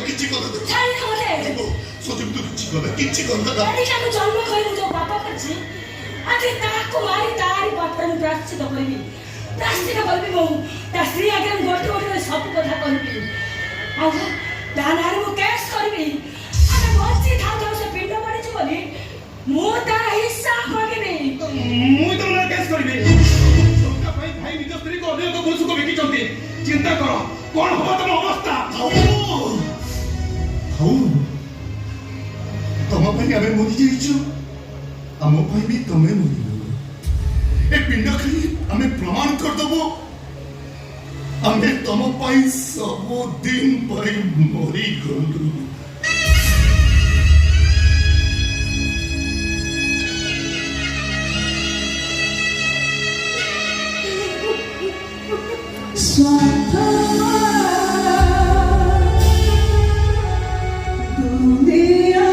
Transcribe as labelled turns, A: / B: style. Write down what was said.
A: କିଛି କଲା
B: ଛାଡ଼ି ମତେ
A: ସଜମ ତୁ କିଛି କଲା
B: ଏଠିକୁ ଜନ୍ମ କରି ମୁଁ ଯୋଉ ପାପ କରିଛି ଆଜି ତାକୁ ମାରି ତାରି ପାପରେ ମୁଁ ପ୍ରାଶ୍ଚିତ କରିବି ମୁଁ ତା ସ୍ତ୍ରୀ ଆଗରେ ମୁଁ ଗୋଟେ ଗୋଟେ ସବୁ କଥା କହିବି ଆଉ ତା ନାଁରେ ମୁଁ କେସ୍ କରିବି ଆମେ ବଞ୍ଚି ଥାଉ ଥାଉ ସେ ପିଣ୍ଡ ପଡ଼ିଛି ବୋଲି ମୁଁ ତା ହିସାବ ମାଗିବି
C: ମୁଁ ତ ନା କେସ୍ କରିବି ଟଙ୍କା ପାଇଁ ଭାଇ ନିଜ ସ୍ତ୍ରୀକୁ ଅନ୍ୟ ଏକ ପୁରୁଷକୁ ବିକିଛନ୍ତି ଚିନ୍ତା କର କଣ ହବ ତମ ଅବସ୍ଥା
A: ତମ ପାଇଁ ଆମେ ମରିଯାଇଛୁ ଆମ ପାଇଁ ବି ତମେ ମରିବ ଏ ପିଣ୍ଡ ଖାଲି ଆମେ ପ୍ରମାଣ କରିଦେବୁ ଆମେ ତମ ପାଇଁ ସବୁଦିନ ପାଇଁ ମରିଗଲୁ
D: Dunia